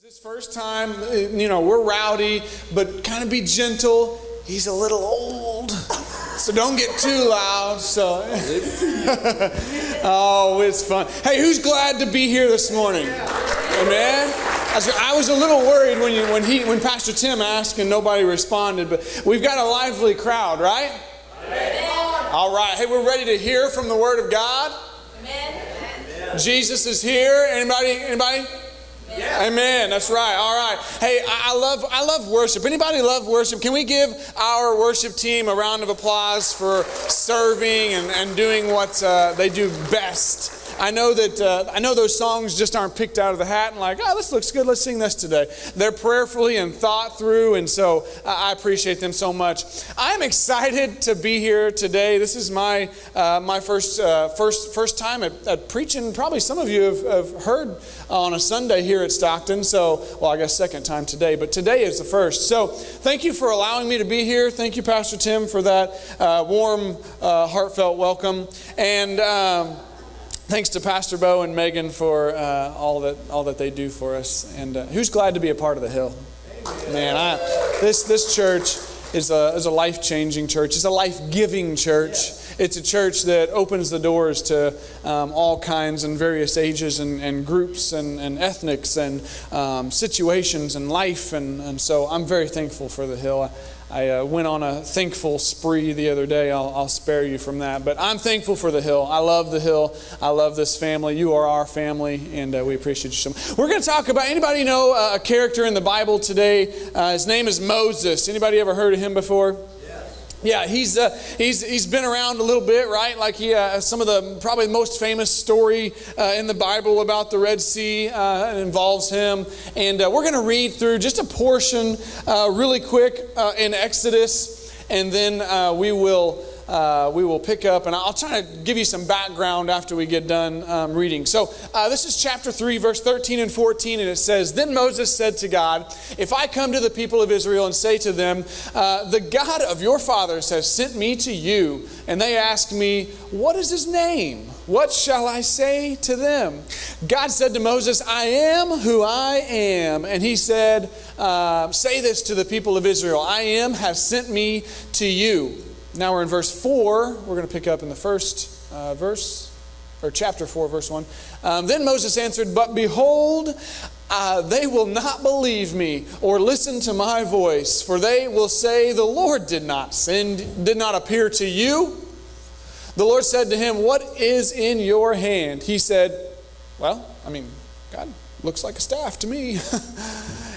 This first time, we're rowdy, but kind of be gentle. He's a little old, so don't get too loud. So, oh, it's fun. Hey, who's glad to be here this morning? Amen. I was a little worried when Pastor Tim asked and nobody responded, but we've got a lively crowd, right? Amen. All right. Hey, we're ready to hear from the Word of God. Amen. Jesus is here. Anybody? Yeah. Amen. That's right. All right. Hey, I love worship. Anybody love worship? Can we give our worship team a round of applause for serving and doing what they do best? I know those songs just aren't picked out of the hat and like, oh, this looks good. Let's sing this today. They're prayerfully and thought through, and so I appreciate them so much. I'm excited to be here today. This is my first time at preaching. Probably some of you have heard on a Sunday here at Stockton. So, well, I guess second time today, but today is the first. So, thank you for allowing me to be here. Thank you, Pastor Tim, for that warm, heartfelt welcome, and thanks to Pastor Bo and Megan for all that they do for us. And who's glad to be a part of the Hill? Man, this church is a life-changing church. It's a life-giving church. It's a church that opens the doors to all kinds and various ages and groups and ethnics and situations and life. And so I'm very thankful for the Hill. I went on a thankful spree the other day. I'll spare you from that. But I'm thankful for the Hill. I love the Hill. I love this family. You are our family, and we appreciate you so much. We're going to talk about, anybody know a character in the Bible today? His name is Moses. Anybody ever heard of him before? Yeah, he's been around a little bit, right? Like some of the probably most famous story in the Bible about the Red Sea involves him, and we're going to read through just a portion really quick in Exodus, and then we will pick up, and I'll try to give you some background after we get done reading. So this is chapter 3, verse 13 and 14, and it says, "Then Moses said to God, 'If I come to the people of Israel and say to them, the God of your fathers has sent me to you, and they ask me, what is his name? What shall I say to them?' God said to Moses, 'I am who I am.' And he said, 'Say this to the people of Israel, I am has sent me to you.'" Now we're in verse 4. We're going to pick up in the first verse, or chapter 4, verse 1. "Then Moses answered, 'But behold, they will not believe me or listen to my voice, for they will say, the Lord did not appear to you.' The Lord said to him, 'What is in your hand?' He said, 'Well, God, looks like a staff to me.'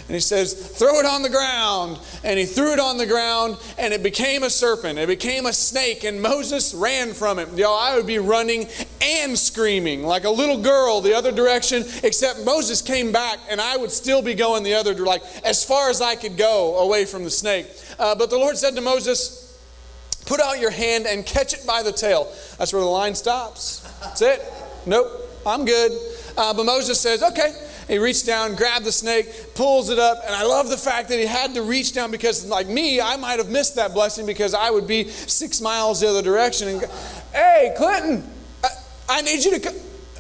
And he says, 'Throw it on the ground.' And he threw it on the ground, and it became a serpent. It became a snake, and Moses ran from it. I would be running and screaming like a little girl the other direction, except Moses came back, and I would still be going the other, like as far as I could go away from the snake. But the Lord said to Moses, 'Put out your hand and catch it by the tail.'" That's where the line stops. That's it. Nope, I'm good. But Moses says, "Okay." He reached down, grabbed the snake, pulls it up, and I love the fact that he had to reach down because, like me, I might have missed that blessing because I would be 6 miles the other direction. And "Hey, Clinton, I need you to come."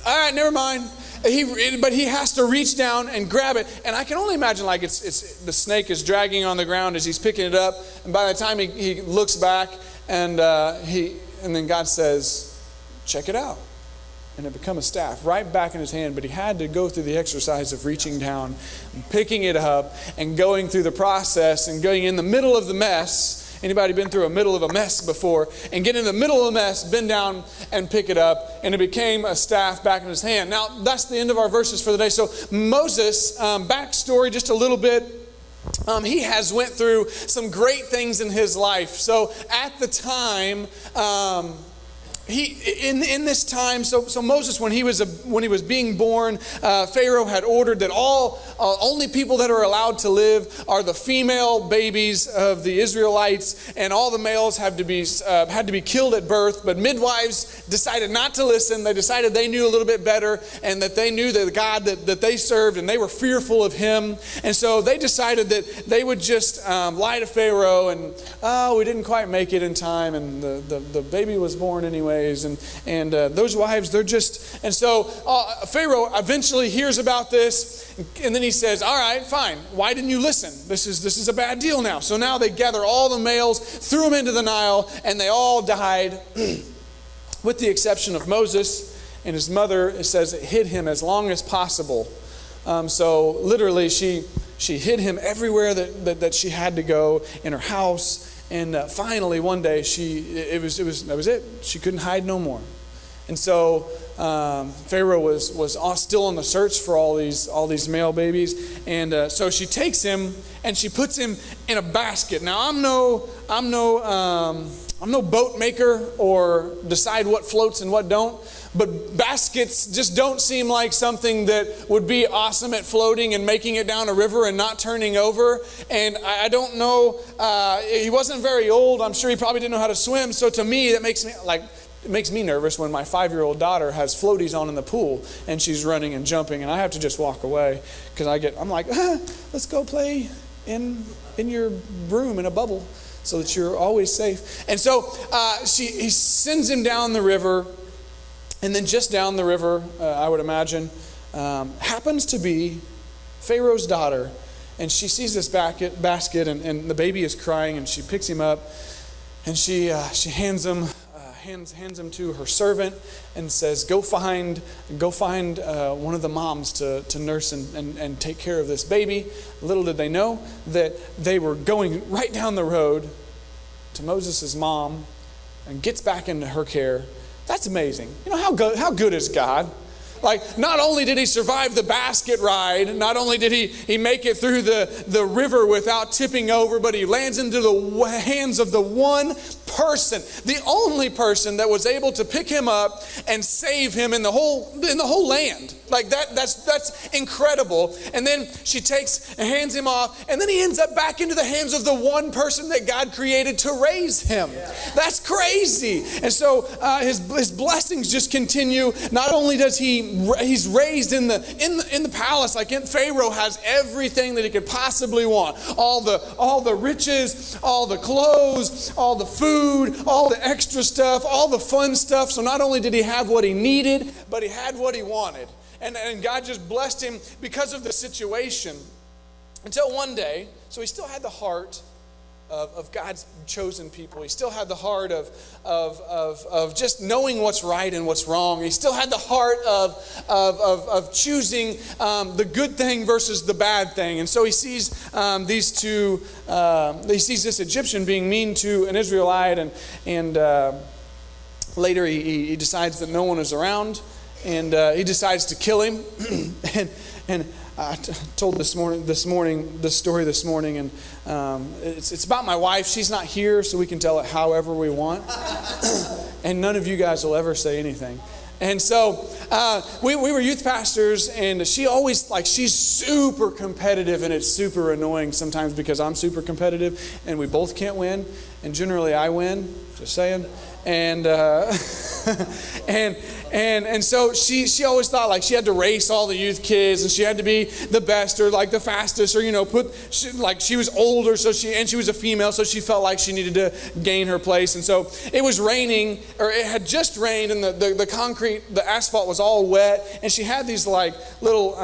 All right, never mind. But he has to reach down and grab it, and I can only imagine like it's the snake is dragging on the ground as he's picking it up, and by the time he looks back, and then God says, "Check it out." And it become a staff right back in his hand. But he had to go through the exercise of reaching down and picking it up and going through the process and going in the middle of the mess. Anybody been through a middle of a mess before? And get in the middle of the mess, bend down and pick it up. And it became a staff back in his hand. Now, that's the end of our verses for the day. So Moses, backstory just a little bit. He has went through some great things in his life. So at the time, in this time, so Moses, when he was being born, Pharaoh had ordered that only people that are allowed to live are the female babies of the Israelites, and all the males had to be killed at birth. But midwives decided not to listen. They decided they knew a little bit better, and that they knew the God that they served, and they were fearful of him. And so they decided that they would just lie to Pharaoh, and we didn't quite make it in time, and the baby was born anyway. ways. And those wives, they're just, and so Pharaoh eventually hears about this, and then he says, all right, fine. Why didn't you listen? This is a bad deal now. So now they gather all the males, threw them into the Nile, and they all died, with the exception of Moses. And his mother, it says, hid him as long as possible. So literally, she hid him everywhere that she had to go, in her house. And finally, one day, that was it. She couldn't hide no more. And so Pharaoh was still on the search for all these male babies. And so she takes him and she puts him in a basket. Now I'm no boat maker or decide what floats and what don't. But baskets just don't seem like something that would be awesome at floating and making it down a river and not turning over. And I don't know, he wasn't very old. I'm sure he probably didn't know how to swim. So to me, it makes me nervous when my 5-year-old daughter has floaties on in the pool and she's running and jumping, and I have to just walk away because I'm like, let's go play in your room in a bubble so that you're always safe. And so he sends him down the river. And then just down the river, I would imagine, happens to be Pharaoh's daughter. And she sees this basket and the baby is crying, and she picks him up and she hands him to her servant and says, go find one of the moms to nurse and take care of this baby. Little did they know that they were going right down the road to Moses' mom, and gets back into her care. That's amazing. You know, how good is God? Like, not only did he survive the basket ride, not only did he make it through the river without tipping over, but he lands into the hands of the one person, the only person that was able to pick him up and save him in the whole land. Like that's incredible. And then she takes and hands him off, and then he ends up back into the hands of the one person that God created to raise him. Yeah. That's crazy. And so his blessings just continue. Not only does he's raised in the palace, like Pharaoh has everything that he could possibly want. All the riches, all the clothes, all the food, all the extra stuff, all the fun stuff. So not only did he have what he needed, but he had what he wanted. And God just blessed him because of the situation. Until one day, so he still had the heart of God's chosen people. He still had the heart of just knowing what's right and what's wrong. He still had the heart of choosing the good thing versus the bad thing. And so he sees these two. He sees this Egyptian being mean to an Israelite, and later he decides that no one is around, and he decides to kill him. and I told this story this morning, and it's about my wife. She's not here, so we can tell it however we want. And none of you guys will ever say anything. And so we were youth pastors, and she always, she's super competitive, and it's super annoying sometimes because I'm super competitive, and we both can't win, and generally I win, just saying. And and so she always thought she had to race all the youth kids, and she had to be the best or the fastest, or she was older, so she was a female, so she felt like she needed to gain her place. And so it was raining, or it had just rained, and the asphalt was all wet, and she had these little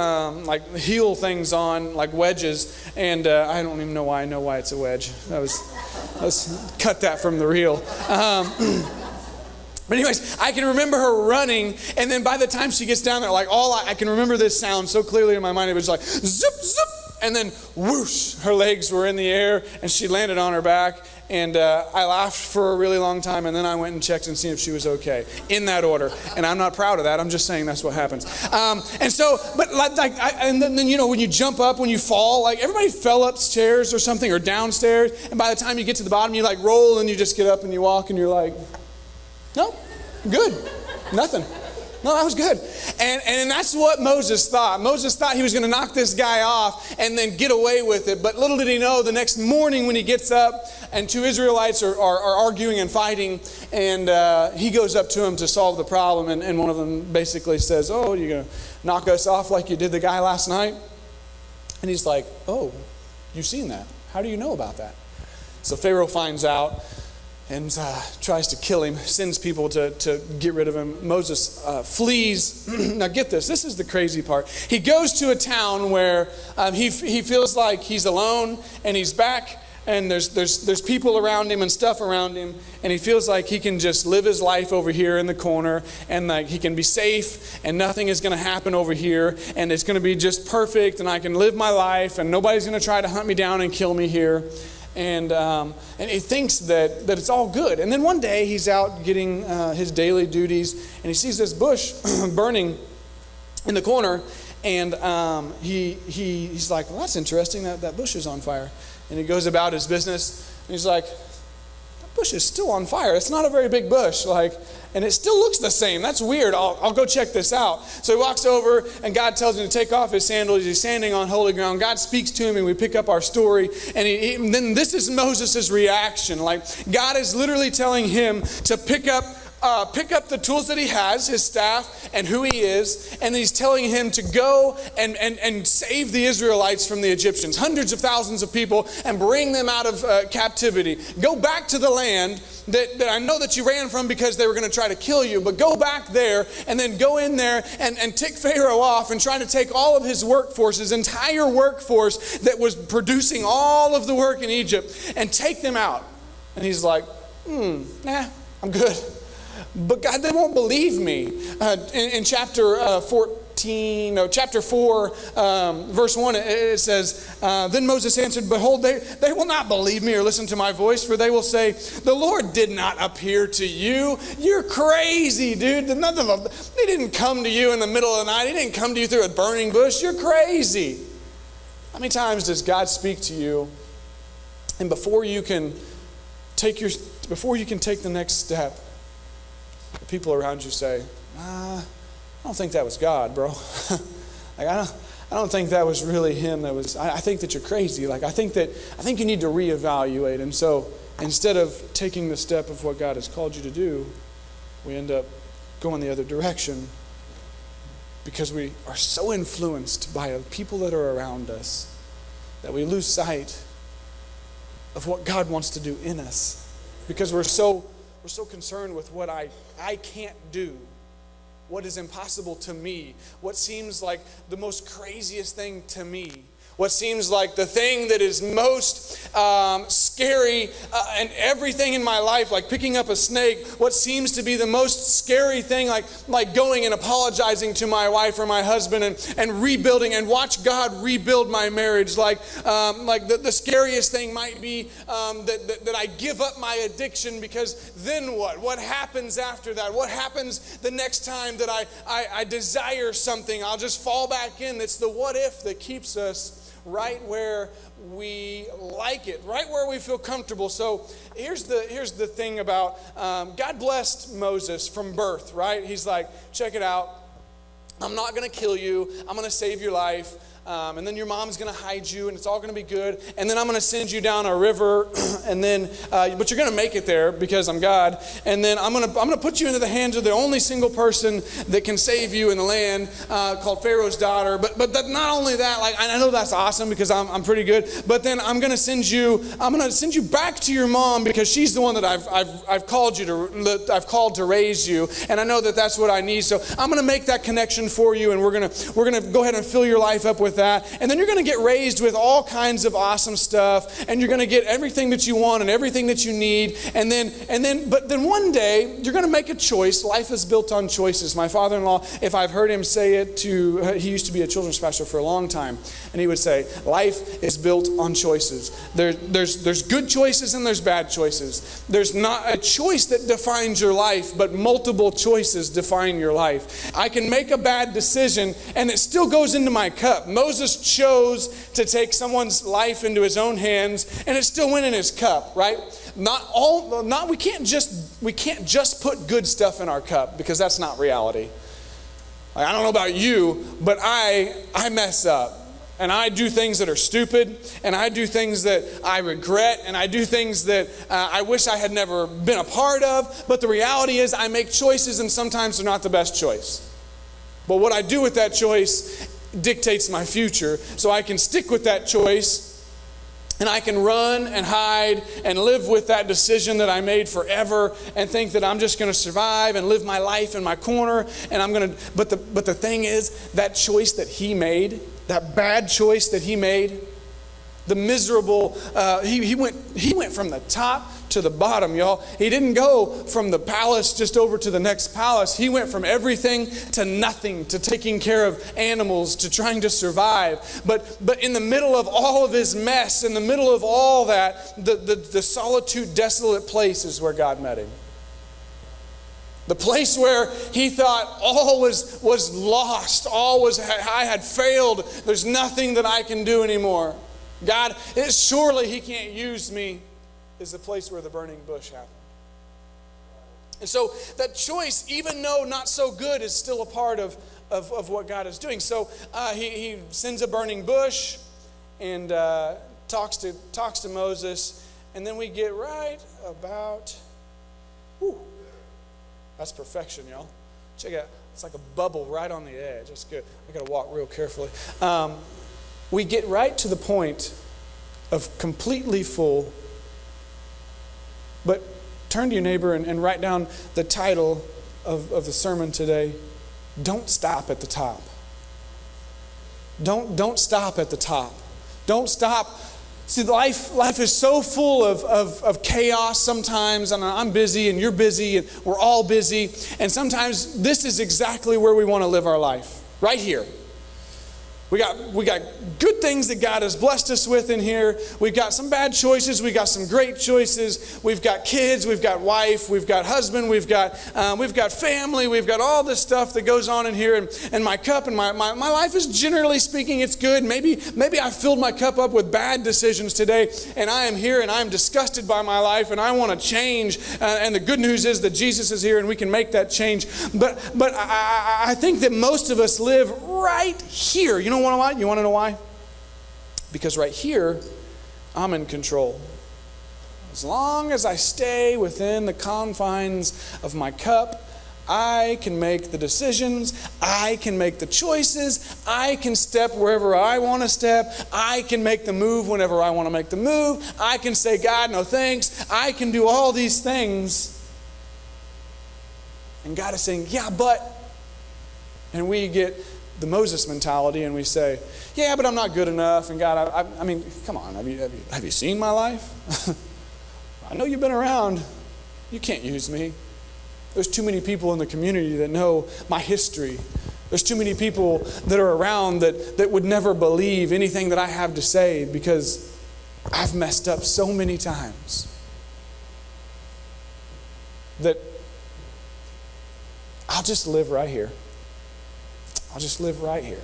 heel things on, wedges, and I don't even know why I know why it's a wedge. Let's cut that from the reel. But anyways, I can remember her running, and then by the time she gets down there, I can remember this sound so clearly in my mind. It was zip, zip, and then whoosh, her legs were in the air, and she landed on her back, and I laughed for a really long time, and then I went and checked and seen if she was okay, in that order. And I'm not proud of that. I'm just saying that's what happens. And so, but and then when you jump up, when you fall, everybody fell upstairs or something, or downstairs, and by the time you get to the bottom, you roll, and you just get up and you walk, and you're like, no, good, nothing. No, that was good. And that's what Moses thought. Moses thought he was going to knock this guy off and then get away with it. But little did he know, the next morning when he gets up and two Israelites are arguing and fighting, and he goes up to him to solve the problem. And one of them basically says, oh, you're going to knock us off like you did the guy last night? And he's like, oh, you've seen that. How do you know about that? So Pharaoh finds out. and tries to kill him, sends people to get rid of him. Moses flees. Now get this is the crazy part. He goes to a town where he feels like he's alone, and he's back, and there's people around him and stuff around him, and he feels like he can just live his life over here in the corner, and like he can be safe, and nothing is going to happen over here, and it's going to be just perfect, and I can live my life, and nobody's going to try to hunt me down and kill me here. And he thinks that it's all good. And then one day he's out getting his daily duties, and he sees this bush burning in the corner, and he's like, well, that's interesting, that bush is on fire. And he goes about his business, and he's like, that bush is still on fire. It's not a very big bush, and it still looks the same. That's weird. I'll go check this out. So he walks over, and God tells him to take off his sandals. He's standing on holy ground. God speaks to him, and we pick up our story. And then this is Moses' reaction. Like, God is literally telling him to pick up the tools that he has, his staff, and who he is, and he's telling him to go and save the Israelites from the Egyptians, hundreds of thousands of people, and bring them out of captivity. Go back to the land that I know that you ran from because they were going to try to kill you, but go back there, and then go in there and tick Pharaoh off and try to take all of his workforce, his entire workforce that was producing all of the work in Egypt, and take them out. And he's like, nah, I'm good. But God, they won't believe me. In chapter 4, verse 1, it says, then Moses answered, behold, they will not believe me or listen to my voice, for they will say, the Lord did not appear to you. You're crazy, dude. They didn't come to you in the middle of the night. He didn't come to you through a burning bush. You're crazy. How many times does God speak to you, and before you can take the next step, the people around you say, I don't think that was God, bro. I don't think that was really him. I think that you're crazy. I think you need to reevaluate. And so instead of taking the step of what God has called you to do, we end up going the other direction because we are so influenced by the people that are around us that we lose sight of what God wants to do in us because we're so concerned with what I can't do, what is impossible to me, what seems like the most craziest thing to me, what seems like the thing that is most scary and everything in my life, like picking up a snake, what seems to be the most scary thing, like going and apologizing to my wife or my husband and rebuilding and watch God rebuild my marriage. Like the scariest thing might be that I give up my addiction, because then what? What happens after that? What happens the next time that I desire something? I'll just fall back in. It's the what if that keeps us right where we like it, right where we feel comfortable. So here's the thing about God blessed Moses from birth, right? He's like, check it out. I'm not going to kill you. I'm going to save your life. And then your mom's going to hide you, and it's all going to be good. And then I'm going to send you down a river, and then, but you're going to make it there because I'm God. And then I'm going to put you into the hands of the only single person that can save you in the land, called Pharaoh's daughter. But that, not only that, like, I know that's awesome because I'm pretty good. But then I'm going to send you back to your mom because she's the one that I've called to raise you, and I know that that's what I need. So I'm going to make that connection for you, and we're going to go ahead and fill your life up with that. And then you're going to get raised with all kinds of awesome stuff, and you're going to get everything that you want and everything that you need. But then one day you're going to make a choice. Life is built on choices. My father-in-law, if I've heard him say it he used to be a children's pastor for a long time, and he would say, life is built on choices. There's good choices and there's bad choices. There's not a choice that defines your life, but multiple choices define your life. I can make a bad decision and it still goes into my cup. Moses chose to take someone's life into his own hands, and it still went in his cup, right? We can't just put good stuff in our cup, because that's not reality. Like, I don't know about you, but I mess up. And I do things that are stupid, and I do things that I regret, and I do things that I wish I had never been a part of. But the reality is I make choices, and sometimes they're not the best choice. But what I do with that choice dictates my future. So I can stick with that choice And I can run and hide and live with that decision that I made forever and think that I'm just going to survive and live my life in my corner. And I'm going to, but the thing is, that choice that he made, that bad choice that he made, the miserable, he went from the top to the bottom, y'all. He didn't go from the palace just over to the next palace. He went from everything to nothing, to taking care of animals, to trying to survive. But in the middle of all of his mess, in the middle of all that, the solitude, desolate place is where God met him. The place where he thought all was lost, I had failed. There's nothing that I can do anymore. God, surely he can't use me, is the place where the burning bush happened. And so that choice, even though not so good, is still a part of what God is doing. So he sends a burning bush and talks to Moses. And then we get right about, that's perfection, y'all. Check it out. It's like a bubble right on the edge. That's good. I got to walk real carefully. We get right to the point of completely full. But turn to your neighbor and write down the title of the sermon today. Don't stop at the top. Don't stop at the top. Don't stop. See, life is so full of chaos sometimes, and I'm busy and you're busy and we're all busy. And sometimes this is exactly where we want to live our life, right here. We got good things that God has blessed us with in here. We've got some bad choices. We've got some great choices. We've got kids. We've got wife. We've got husband. We've got family. We've got all this stuff that goes on in here. And my cup and my life is, generally speaking, it's good. Maybe I filled my cup up with bad decisions today, and I am here and I'm disgusted by my life and I want to change. And the good news is that Jesus is here and we can make that change. But I think that most of us live right here. You know why? You want to know why? Because right here, I'm in control. As long as I stay within the confines of my cup, I can make the decisions, I can make the choices, I can step wherever I want to step, I can make the move whenever I want to make the move, I can say, God, no thanks, I can do all these things. And God is saying, yeah, but, and we get the Moses mentality and we say, yeah, but I'm not good enough. And God, I mean, come on, have you seen my life? I know you've been around. You can't use me. There's too many people in the community that know my history. There's too many people that are around that would never believe anything that I have to say because I've messed up so many times that I'll just live right here. I'll just live right here.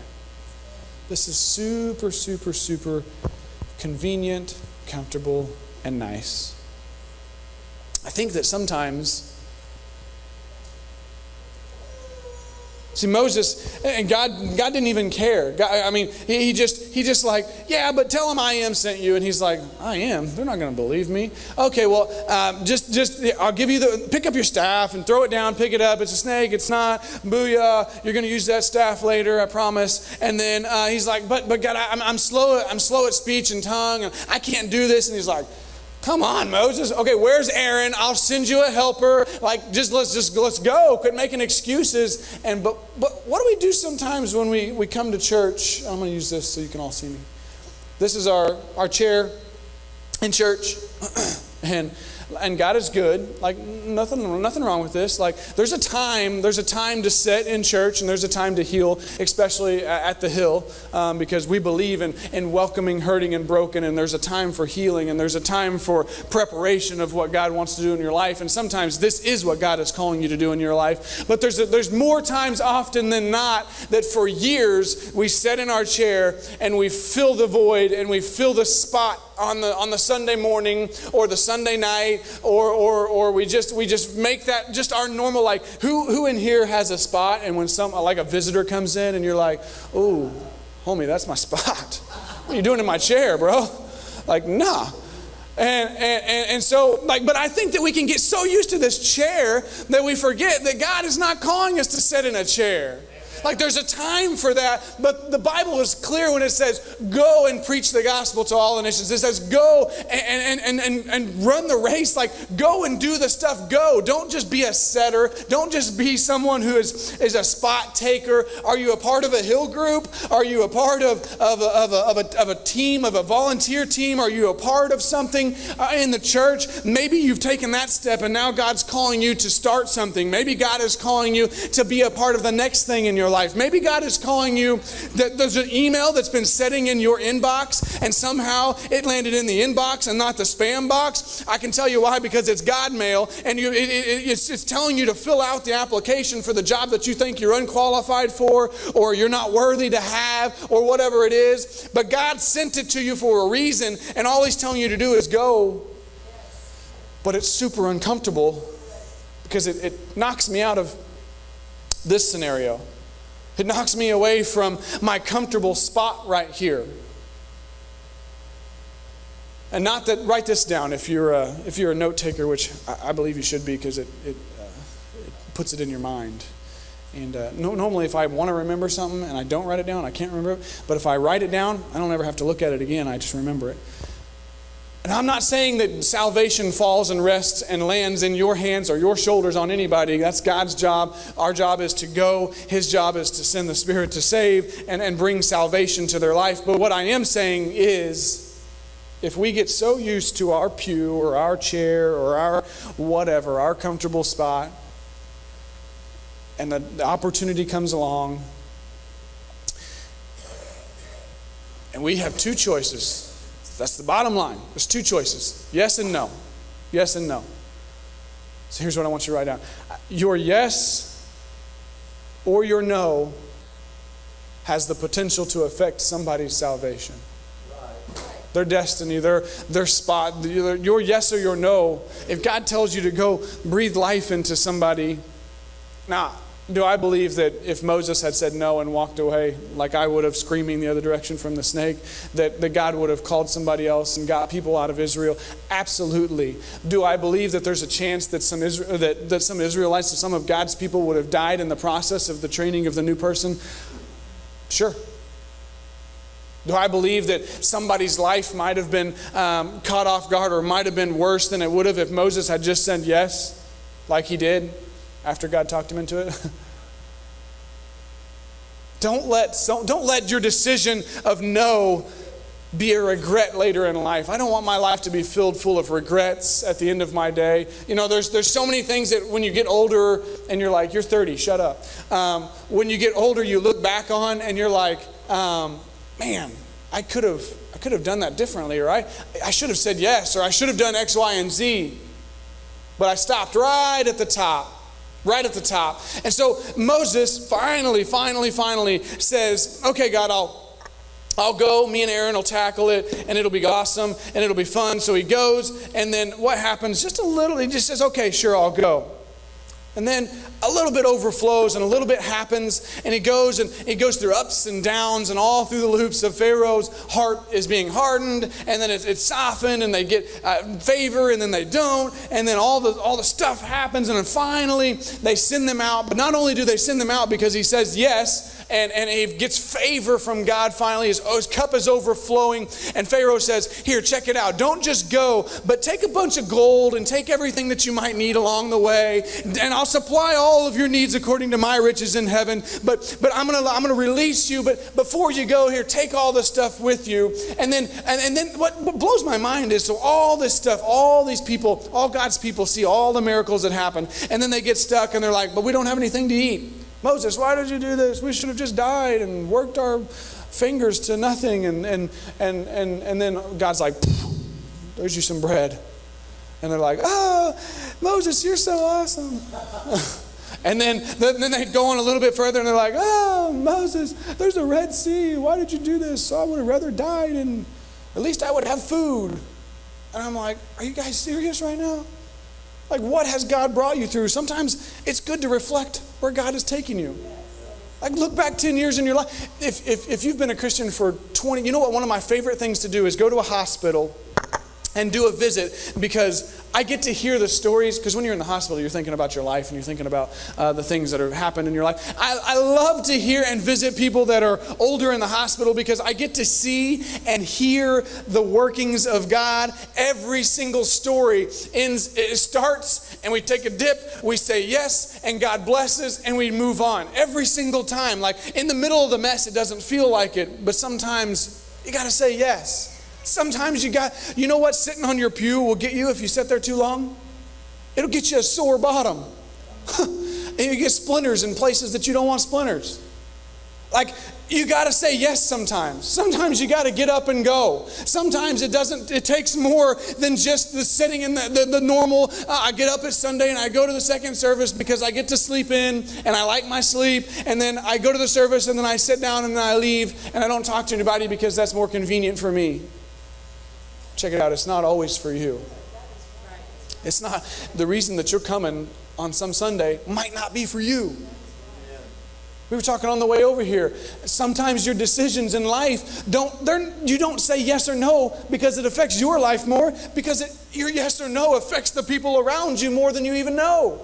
This is super, super, super convenient, comfortable, and nice. I think that sometimes, see, Moses and God didn't even care. God, he just like, yeah, but tell him I am sent you. And he's like, I am. They're not going to believe me. Okay, well, just I'll give you pick up your staff and throw it down. Pick it up. It's a snake. It's not. Booyah! You're going to use that staff later. I promise. And then he's like, but God, I'm slow at speech and tongue, and I can't do this. And he's like, come on, Moses. Okay, where's Aaron? I'll send you a helper. Like, let's go. Quit making excuses. But what do we do sometimes when we come to church? I'm going to use this so you can all see me. This is our chair in church, and God is good. Like, nothing wrong with this. Like, there's a time to sit in church, and there's a time to heal, especially at the Hill, because we believe in welcoming hurting and broken, and there's a time for healing, and there's a time for preparation of what God wants to do in your life. And sometimes this is what God is calling you to do in your life. But there's more times often than not that for years we sit in our chair and we fill the void and we fill the spot on the Sunday morning or the Sunday night, or we just make that just our normal. Like, who in here has a spot, and when like a visitor comes in and you're like, oh, homie, that's my spot. What are you doing in my chair, bro? Like, nah. And so, like, but I think that we can get so used to this chair that we forget that God is not calling us to sit in a chair. Like there's a time for that, but the Bible is clear when it says, go and preach the gospel to all the nations. It says, go and run the race. Like, go and do the stuff. Go. Don't just be a setter. Don't just be someone who is a spot taker. Are you a part of a hill group? Are you a part of a team, of a volunteer team? Are you a part of something in the church? Maybe you've taken that step and now God's calling you to start something. Maybe God is calling you to be a part of the next thing in your life. Maybe God is calling you, that there's an email that's been sitting in your inbox and somehow it landed in the inbox and not the spam box. I can tell you why, because it's God mail, and it's telling you to fill out the application for the job that you think you're unqualified for, or you're not worthy to have, or whatever it is. But God sent it to you for a reason, and all He's telling you to do is go. But it's super uncomfortable because it knocks me out of this scenario. It knocks me away from my comfortable spot right here. And not that, write this down if you're a note taker, which I believe you should be, because it puts it in your mind. And normally if I want to remember something and I don't write it down, I can't remember it. But if I write it down, I don't ever have to look at it again. I just remember it. And I'm not saying that salvation falls and rests and lands in your hands or your shoulders on anybody. That's God's job. Our job is to go. His job is to send the Spirit to save and bring salvation to their life. But what I am saying is, if we get so used to our pew or our chair or our whatever, our comfortable spot, and the opportunity comes along, and we have two choices. That's the bottom line. There's two choices. Yes and no. Yes and no. So here's what I want you to write down. Your yes or your no has the potential to affect somebody's salvation. Their destiny, their spot, your yes or your no. If God tells you to go breathe life into somebody, now, do I believe that if Moses had said no and walked away, like I would have, screaming the other direction from the snake, that God would have called somebody else and got people out of Israel? Absolutely. Do I believe that there's a chance that some Israelites, some of God's people would have died in the process of the training of the new person? Sure. Do I believe that somebody's life might have been caught off guard, or might have been worse than it would have if Moses had just said yes, like he did after God talked him into it? Don't let your decision of no be a regret later in life. I don't want my life to be filled full of regrets at the end of my day. You know, there's so many things that when you get older and you're like, you're 30, shut up. When you get older, you look back on and you're like, man, I could have done that differently, or I should have said yes, or I should have done X, Y, and Z. But I stopped right at the top. Right at the top. And so Moses finally says, okay, God, I'll go. Me and Aaron will tackle it, and it'll be awesome, and it'll be fun. So he goes, and then what happens? Just a little, he just says, okay, sure, I'll go. And then a little bit overflows and a little bit happens, and he goes through ups and downs, and all through the loops of Pharaoh's heart is being hardened, and then it's softened, and they get favor, and then they don't, and then all the stuff happens, and then finally they send them out. But not only do they send them out because he says yes, and he gets favor from God finally. His cup is overflowing. And Pharaoh says, here, check it out. Don't just go, but take a bunch of gold and take everything that you might need along the way. And I'll supply all of your needs according to my riches in heaven. But I'm gonna release you. But before you go, here, take all this stuff with you. And then what blows my mind is, so all this stuff, all these people, all God's people see all the miracles that happen. And then they get stuck and they're like, but we don't have anything to eat. Moses, why did you do this? We should have just died and worked our fingers to nothing. And then God's like, there's you some bread. And they're like, oh, Moses, you're so awesome. And then they go on a little bit further and they're like, oh, Moses, there's a Red Sea. Why did you do this? So I would have rather died, and at least I would have food. And I'm like, are you guys serious right now? Like, what has God brought you through? Sometimes it's good to reflect where God is taking you. Like, look back 10 years in your life. If you've been a Christian for 20, you know what one of my favorite things to do is go to a hospital and do a visit, because I get to hear the stories. Because when you're in the hospital, you're thinking about your life and you're thinking about the things that have happened in your life. I love to hear and visit people that are older in the hospital, because I get to see and hear the workings of God. Every single story it starts and we take a dip, we say yes, and God blesses, and we move on. Every single time. Like in the middle of the mess, it doesn't feel like it, but sometimes you got to say yes. Sometimes you know what? Sitting on your pew will get you, if you sit there too long, it'll get you a sore bottom. And you get splinters in places that you don't want splinters. Like, you got to say yes sometimes. Sometimes you got to get up and go. Sometimes it takes more than just the sitting in the normal, I get up at Sunday and I go to the second service because I get to sleep in and I like my sleep. And then I go to the service and then I sit down and then I leave and I don't talk to anybody because that's more convenient for me. Check it out. It's not always for you. It's not. The reason that you're coming on some Sunday might not be for you. We were talking on the way over here. Sometimes your decisions in life you don't say yes or no because it affects your life more, because your yes or no affects the people around you more than you even know.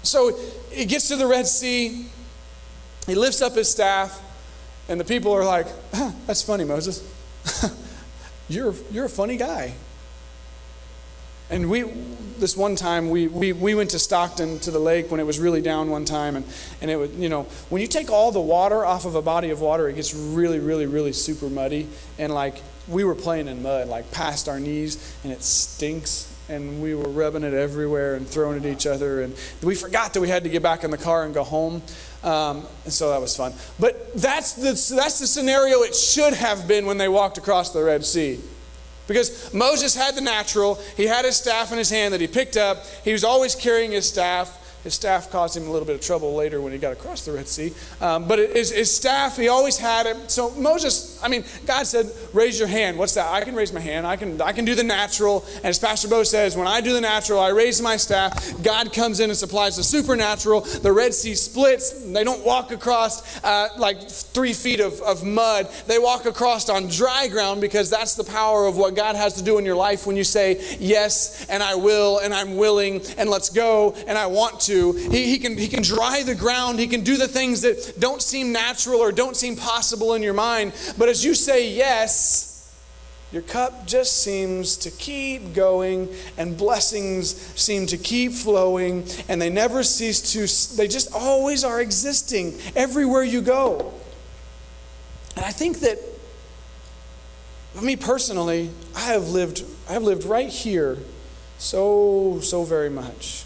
So he gets to the Red Sea. He lifts up his staff, and the people are like, "That's funny, Moses. You're a funny guy." And this one time we went to Stockton to the lake when it was really down one time, and it was, when you take all the water off of a body of water, it gets really, really, really super muddy. And like we were playing in mud, like past our knees, and it stinks. And we were rubbing it everywhere and throwing it at each other. And we forgot that we had to get back in the car and go home. And so that was fun. But that's the scenario it should have been when they walked across the Red Sea. Because Moses had the natural. He had his staff in his hand that he picked up. He was always carrying his staff. His staff caused him a little bit of trouble later when he got across the Red Sea. But his staff, he always had it. So Moses, God said, raise your hand. What's that? I can raise my hand. I can do the natural. And as Pastor Bo says, when I do the natural, I raise my staff. God comes in and supplies the supernatural. The Red Sea splits. They don't walk across like 3 feet of mud. They walk across on dry ground, because that's the power of what God has to do in your life when you say, yes, and I will, and I'm willing, and let's go, and I want to. He can dry the ground. He can do the things that don't seem natural or don't seem possible in your mind. But as you say yes, your cup just seems to keep going, and blessings seem to keep flowing, and they never cease to, they just always are existing everywhere you go. And I think that, for me personally, I have lived right here so very much.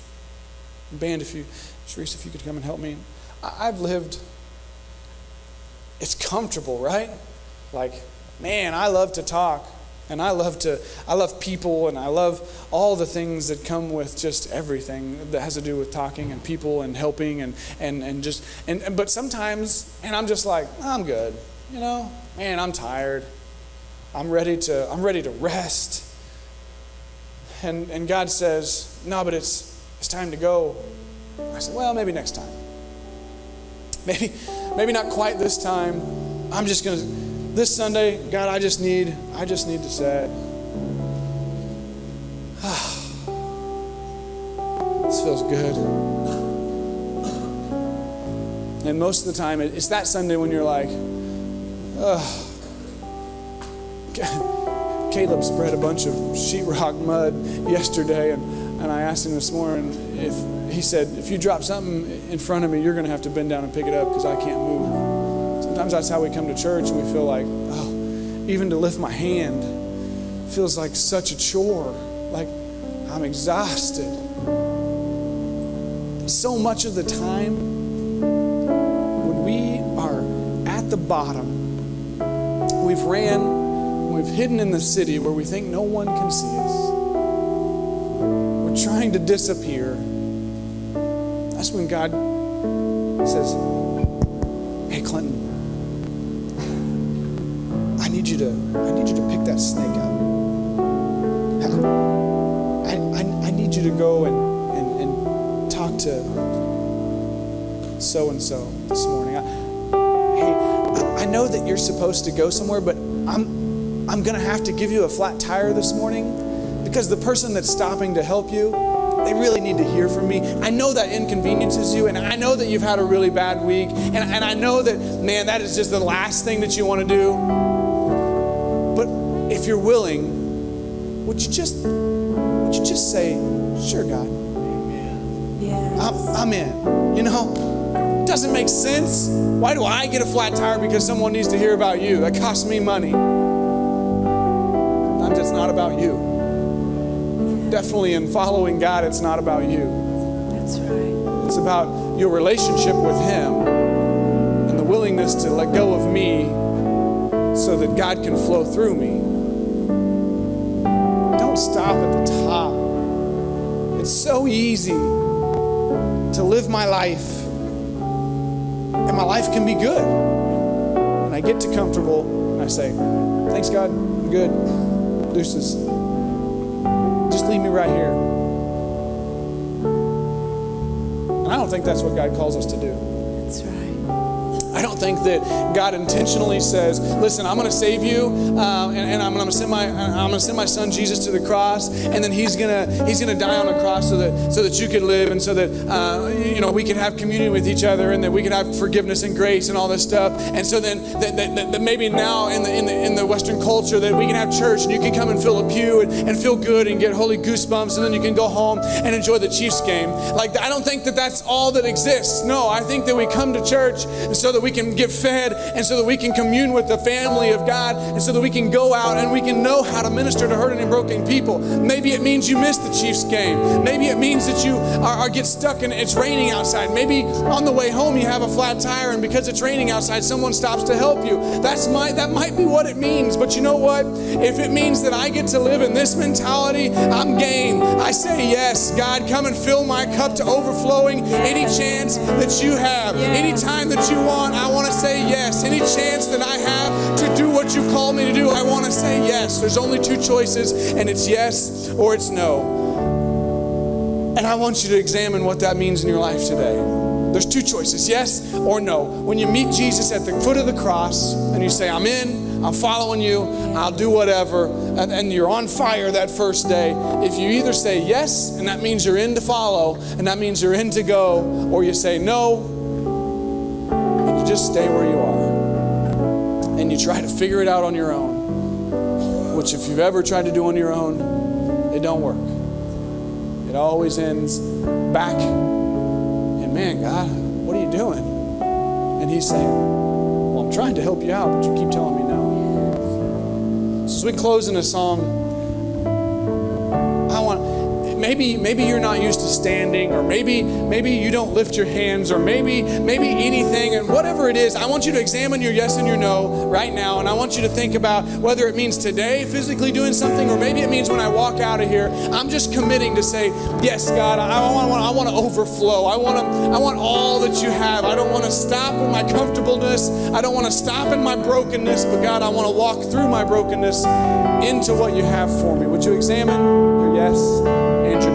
Band, Sharice, if you could come and help me. I've lived, it's comfortable, right? Like, man, I love to talk, and I love people, and I love all the things that come with just everything that has to do with talking and people and helping but sometimes, and I'm just like, I'm good, man, I'm tired. I'm ready to rest. And God says, no, but it's time to go. I said, well, maybe next time. Maybe not quite this time. I'm just going to, this Sunday, God, I just need to say, this feels good. And most of the time, it's that Sunday when you're like, Caleb spread a bunch of sheetrock mud yesterday, and I asked him this morning he said, if you drop something in front of me, you're going to have to bend down and pick it up because I can't move. Sometimes that's how we come to church, and we feel like, even to lift my hand feels like such a chore. Like I'm exhausted. So much of the time, when we are at the bottom, we've hidden in the city where we think no one can see us. We're trying to disappear. That's when God says, hey, Clinton, I need you to pick that snake up. I need you to go and talk to so-and-so this morning. I know that you're supposed to go somewhere, but I'm going to have to give you a flat tire this morning because the person that's stopping to help you, they really need to hear from me. I know that inconveniences you, and I know that you've had a really bad week, and I know that, man, that is just the last thing that you want to do. But if you're willing, would you just say, sure, God, I'm in. You know, it doesn't make sense. Why do I get a flat tire because someone needs to hear about you? That costs me money. Sometimes it's not about you. Definitely in following God, it's not about you. That's right. It's about your relationship with Him and the willingness to let go of me so that God can flow through me. Don't stop at the top. It's so easy to live my life, and my life can be good. And I get too comfortable, and I say, thanks, God, I'm good. Deuces. Just leave me right here. And I don't think that's what God calls us to do. That's right. I don't think that God intentionally says, listen, I'm going to save you, and I'm going to send my son Jesus to the cross, and then he's going to die on the cross so that you can live, and so that we can have communion with each other, and that we can have forgiveness and grace and all this stuff. And so then that maybe now in the Western culture that we can have church, and you can come and fill a pew and feel good and get holy goosebumps, and then you can go home and enjoy the Chiefs game. Like, I don't think that that's all that exists. No, I think that we come to church so that we can get fed, and so that we can commune with the family of God, and so that we can go out and we can know how to minister to hurting and broken people. Maybe it means you missed the Chiefs game. Maybe it means that you get stuck and it's raining outside. Maybe on the way home you have a flat tire, and because it's raining outside, someone stops to help you. That might be what it means. But you know what? If it means that I get to live in this mentality, I'm game. I say yes, God, come and fill my cup to overflowing. Any chance that you have, any time that you want, I want to say yes. Any chance that I have to do what you call me to do, I want to say yes. There's only two choices, and it's yes or it's no. And I want you to examine what that means in your life today. There's two choices, yes or no. When you meet Jesus at the foot of the cross and you say, I'm in, I'm following you, I'll do whatever, and you're on fire that first day, if you either say yes, and that means you're in to follow, and that means you're in to go, or you say no, just stay where you are and you try to figure it out on your own, which if you've ever tried to do on your own, it don't work. It always ends back and, man, God, what are you doing? And He's saying, well, I'm trying to help you out, but you keep telling me no. So as we close in a song, Maybe you're not used to standing, or maybe you don't lift your hands, or maybe anything, and whatever it is, I want you to examine your yes and your no right now, and I want you to think about whether it means today physically doing something, or maybe it means when I walk out of here, I'm just committing to say, yes, God, I want to overflow. I want all that you have. I don't want to stop in my comfortableness. I don't want to stop in my brokenness, but God, I want to walk through my brokenness into what you have for me. Would you examine your yes and your